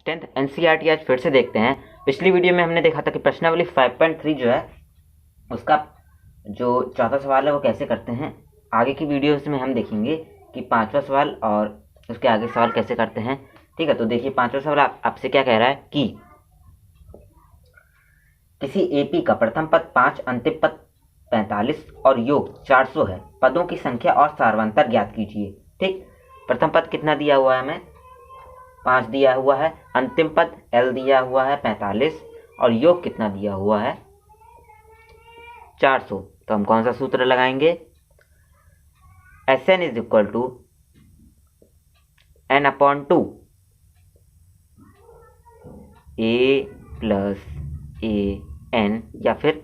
10th NCERT आज फिर से देखते हैं। पिछली वीडियो में हमने देखा था कि प्रश्नावली 5.3 जो है उसका जो चौथा सवाल है वो कैसे करते हैं। आगे की वीडियोस में हम देखेंगे कि पांचवा सवाल और उसके आगे सवाल कैसे करते हैं। ठीक है, तो देखिए पांचवा सवाल आपसे क्या कह रहा है कि किसी एपी का प्रथम पद 5, अंतिम पद 45 और योग 400 है। पदों की संख्या और सार्वंतर ज्ञात कीजिए। ठीक, प्रथम पद कितना दिया हुआ है, हमें 5 दिया हुआ है, अंतिम पद L दिया हुआ है 45 और योग कितना दिया हुआ है 400। तो हम कौन सा सूत्र लगाएंगे, Sn is equal to n/2 a plus an, या फिर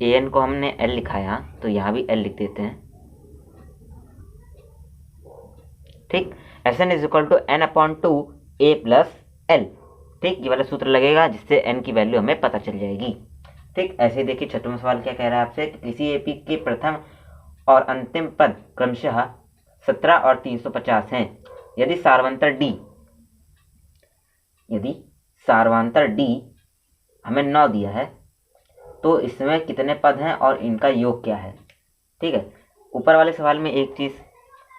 an को हमने L लिखाया तो यहाँ भी L लिख देते हैं। ठीक, Sn is equal to n/2 a plus L। ठीक, ये वाला सूत्र लगेगा जिससे n की वैल्यू हमें पता चल जाएगी। ठीक, ऐसे ही देखिए छठवां सवाल क्या कह रहा है आपसे, किसी एपी के प्रथम और अंतिम पद क्रमशः 17 और 350 हैं। यदि सार्वंतर D हमें 9 दिया है तो इसमें कितने पद हैं और इनका योग क्या है। ठीक है, ऊपर वाले सवाल में एक चीज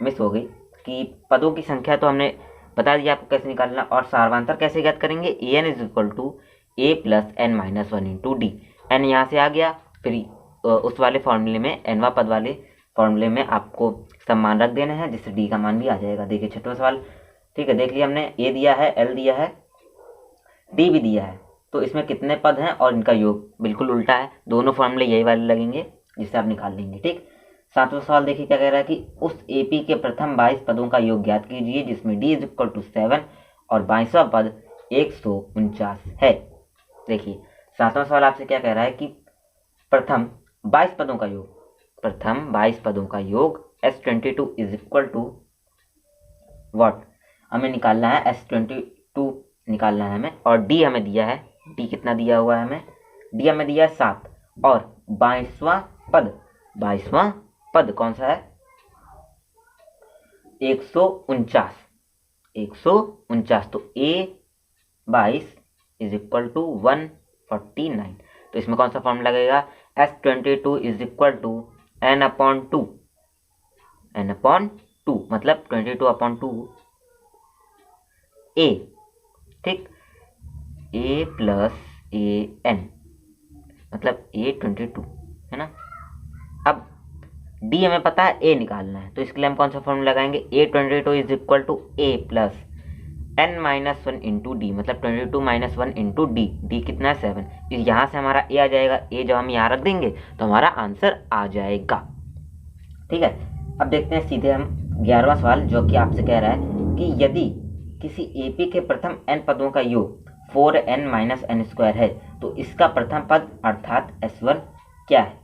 मिस हो गई कि पदों की संख्या तो हमने बता दिया आपको कैसे निकालना, और सार्वंतर कैसे ज्ञात करेंगे, an is equal to a plus n minus 1 into D. n यहाँ से आ गया, फिर उस वाले फॉर्मूले में nवा पद वाले फॉर्मूले में आपको सब मान रख देने हैं जिससे d का मान भी आ जाएगा। देखिए छठवां सवाल, ठीक है, देख लिया हमने, a दिया है, l दिया है, d भी दिया है, तो इसमें कितने पद हैं और इनका योग बिल्कुल उल्टा है। दोनों फॉर्मूले यही वाले लगेंगे जिससे आप निकाल लेंगे। ठीक, सातवां सवाल देखिए क्या कह रहा है कि उस एपी के प्रथम 22 पदों का योग ज्ञात कीजिए जिसमें d इज इक्वल टू 7 और 22वां पद 149 है। देखिए सातवां सवाल आपसे क्या कह रहा है कि प्रथम 22 पदों का योग S22 is equal to what, हमें निकालना है S22 निकालना है हमें, और d हमें दिया है, d कितना दिया हुआ है हमें, d हमें दिया है 7 और 22वां पद कौन सा है 149। तो a22 इज इक्वल टू 149। तो इसमें कौन सा फॉर्म लगेगा, S22 is equal to n/2 मतलब 22/2 a। ठीक, a प्लस an मतलब a22 है ना। अब d हमें पता है, a निकालना है, तो इसके लिए हम कौन सा फॉर्मूला लगाएंगे, a22 is equal to a plus n minus 1 into D, मतलब 22 माइनस 1 इंटू डी। डी कितना है 7, यहाँ से हमारा a आ जाएगा, a जब हम यहाँ रख देंगे तो हमारा आंसर आ जाएगा। ठीक है, अब देखते हैं सीधे हम 11वां सवाल जो कि आपसे कह रहा है कि यदि किसी एपी के प्रथम n पदों का योग 4n माइनस n स्क्वायर है तो इसका प्रथम पद अर्थात S1 क्या है।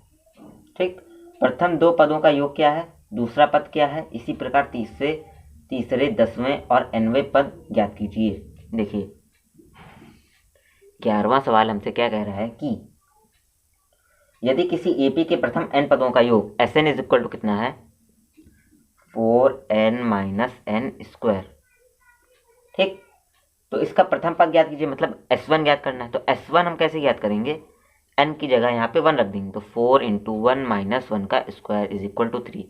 ठीक, प्रथम 2 पदों का योग क्या है, दूसरा पद क्या है, इसी प्रकार तीसरे 10वें और nवें पद ज्ञात कीजिए। देखिए 11वां सवाल हमसे क्या कह रहा है कि यदि किसी एपी के प्रथम n पदों का योग Sn इज इक्वल टू कितना है 4n माइनस n स्क्वायर। ठीक, तो इसका प्रथम पद ज्ञात कीजिए, मतलब S1 ज्ञात करना है। तो S1 हम कैसे ज्ञात करेंगे, n की जगह यहाँ पे 1 रख देंगे, तो 4 इंटू 1 माइनस 1 का स्क्वायर इज इक्वल टू 3।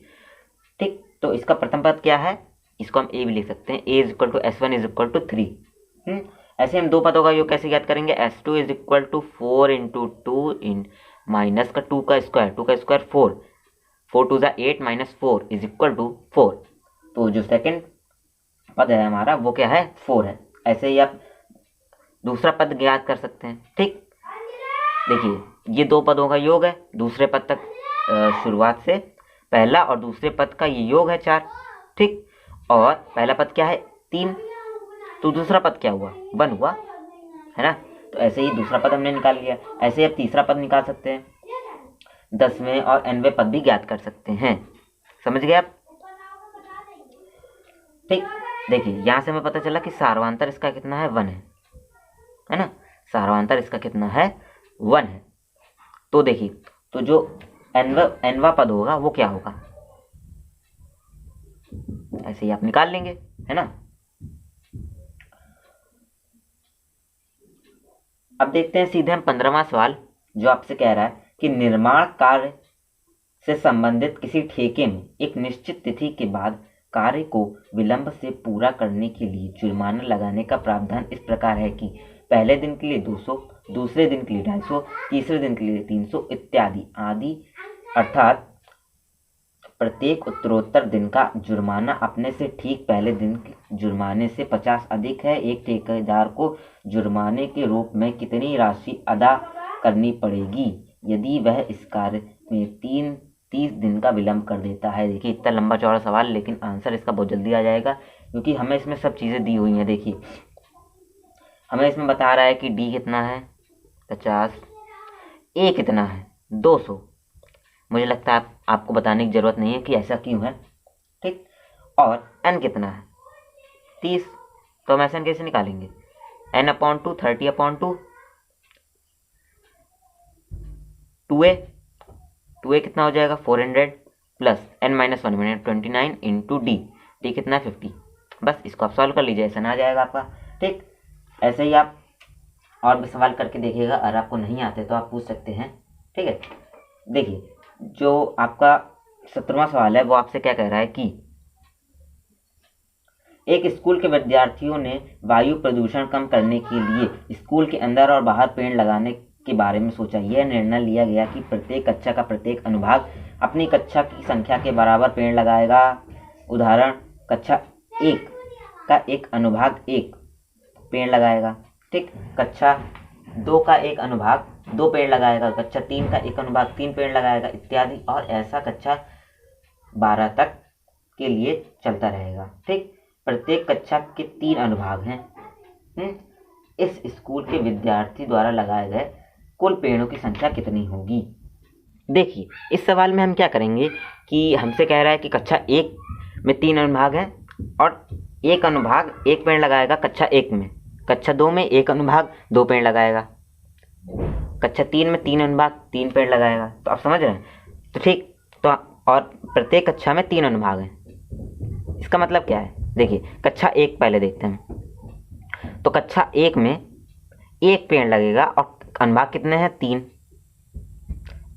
ठीक, तो इसका प्रथम पद क्या है, इसको हम a भी लिख सकते हैं, a is equal to S1 is equal to 3। ऐसे हम 2 पदों का योग कैसे ज्ञात करेंगे, S2 is equal to 4 into 2 इन माइनस का 2 का square 4 2 8 minus 4 is equal to 4। तो जो सेकंड पद है हमारा वो क्या है 4 है। ऐसे ही आप दूसरा पद ज्ञात कर सकते हैं। ठीक, देखिए ये 2 पदों का योग है, दूसरे पद तक शुरुआत से पहला और दूसरे पद का ये योग है 4। ठीक, और पहला पद क्या है 3, तो दूसरा पद क्या हुआ 1 हुआ है ना। तो ऐसे ही दूसरा पद हमने निकाल लिया, ऐसे ही अब तीसरा पद निकाल सकते हैं, 10वें और nवें पद भी ज्ञात कर सकते हैं। समझ गए आप। ठीक, देखिए यहाँ से हमें पता चला कि सार्वंतर इसका कितना है 1 है ना, सार्वंतर इसका कितना है 1 है। तो देखिए, तो जो nवा पद होगा वो क्या होगा, ऐसे ही आप निकाल लेंगे है ना। अब देखते हैं सीधे हम 15वां सवाल, जो आपसे कह रहा है कि निर्माण कार्य से संबंधित किसी ठेके में एक निश्चित तिथि के बाद कार्य को विलंब से पूरा करने के लिए जुर्माना लगाने का प्रावधान इस प्रकार है कि पहले दिन के लिए 200, दूसरे दिन के लिए 250, तीसरे दिन के लिए 300 इत्यादि आदि, अर्थात प्रत्येक उत्तरोत्तर दिन का जुर्माना अपने से ठीक पहले दिन के जुर्माने से 50 अधिक है। एक ठेकेदार को जुर्माने के रूप में कितनी राशि अदा करनी पड़ेगी यदि वह इस कार्य में 30 दिन का विलंब कर देता है। देखिए इतना लंबा चौड़ा सवाल, लेकिन आंसर इसका बहुत जल्दी आ जाएगा क्योंकि हमें इसमें सब चीज़ें दी हुई हैं। देखिए हमें इसमें बता रहा है कि डी कितना है 50, ए कितना है 200। मुझे लगता है आपको बताने की जरूरत नहीं है कि ऐसा क्यों है, ठीक। और एन कितना है 30, तो हम ऐसा कैसे निकालेंगे, n/2 30/2, 2a कितना हो जाएगा 400 प्लस n-1 29 इंटू डी कितना 50। बस इसको आप सॉल्व कर लीजिए, ऐसा ना आ जाएगा आपका, ठीक। ऐसे ही आप और भी सवाल करके देखिएगा, अगर आपको नहीं आते तो आप पूछ सकते हैं, ठीक है। देखिए जो आपका 17वां सवाल है वो आपसे क्या कह रहा है कि एक स्कूल के विद्यार्थियों ने वायु प्रदूषण कम करने के लिए स्कूल के अंदर और बाहर पेड़ लगाने के बारे में सोचा। यह निर्णय लिया गया कि प्रत्येक कक्षा का प्रत्येक अनुभाग अपनी कक्षा की संख्या के बराबर पेड़ लगाएगा। उदाहरण, कक्षा 1 का एक अनुभाग 1 पेड़ लगाएगा, ठीक। कक्षा 2 का एक अनुभाग 2 पेड़ लगाएगा, कक्षा 3 का एक अनुभाग 3 पेड़ लगाएगा इत्यादि, और ऐसा कक्षा 12 तक के लिए चलता रहेगा, ठीक। प्रत्येक कक्षा के 3 अनुभाग हैं। इस स्कूल के विद्यार्थी द्वारा लगाए गए कुल पेड़ों की संख्या कितनी होगी। देखिए इस सवाल में हम क्या करेंगे कि हमसे कह रहा है कि कक्षा 1 में 3 अनुभाग हैं और एक अनुभाग 1 पेड़ लगाएगा कक्षा 1 में, कक्षा 2 में 1 अनुभाग 2 पेड़ लगाएगा, कक्षा 3 में 3 अनुभाग 3 पेड़ लगाएगा। तो आप समझ रहे हैं, तो ठीक। तो और प्रत्येक कक्षा में 3 अनुभाग हैं, इसका मतलब क्या है। देखिए कक्षा 1 पहले देखते हैं, तो कक्षा 1 में 1 पेड़ लगेगा और अनुभाग कितने हैं 3,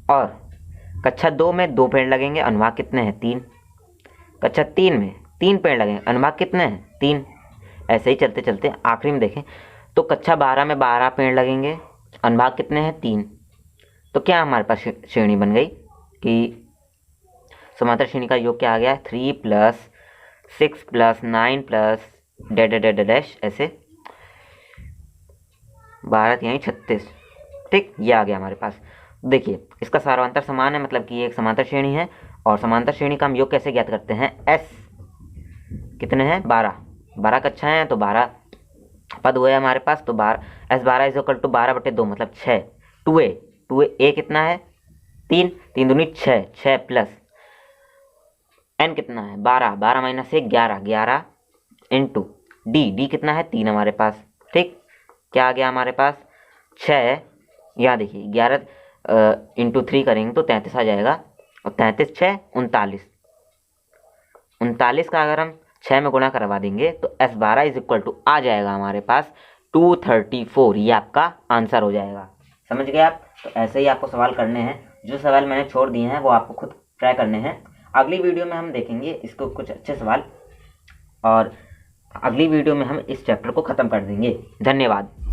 और कक्षा 2 में 2 पेड़ लगेंगे, अनुभाग कितने हैं 3, कक्षा 3 में 3 पेड़ लगेंगे, अनुभाग कितने हैं 3। ऐसे ही चलते चलते आखिरी में देखें तो कक्षा 12 में 12 पेड़ लगेंगे, अनुभाग कितने हैं 3। तो क्या हमारे पास श्रेणी बन गई कि समांतर श्रेणी का योग क्या आ गया 3 + 6 + 9 + डैश ऐसे 12 यानी 36, ठीक। ये आ गया हमारे पास। देखिए इसका सारांतर समान है, मतलब कि ये एक समांतर श्रेणी है, और समांतर श्रेणी का हम योग कैसे ज्ञात करते हैं, एस कितने हैं 12 कक्षाएं हैं तो 12 पद हुए हमारे पास, तो S12 = 12/2 मतलब 6। 2a कितना है 3 दूनी 6 प्लस n कितना है 12 - 1 11 इंटू डी कितना है 3 हमारे पास, ठीक। क्या आ गया हमारे पास 6, यहाँ देखिए 11 इंटू 3 करेंगे तो 33 आ जाएगा, और 33 6 39 का अगर हम 6 में गुणा करवा देंगे तो S12 = आ जाएगा हमारे पास 234। ये आपका आंसर हो जाएगा। समझ गए आप। तो ऐसे ही आपको सवाल करने हैं, जो सवाल मैंने छोड़ दिए हैं वो आपको खुद ट्राई करने हैं। अगली वीडियो में हम देखेंगे इसको कुछ अच्छे सवाल, और अगली वीडियो में हम इस चैप्टर को ख़त्म कर देंगे। धन्यवाद।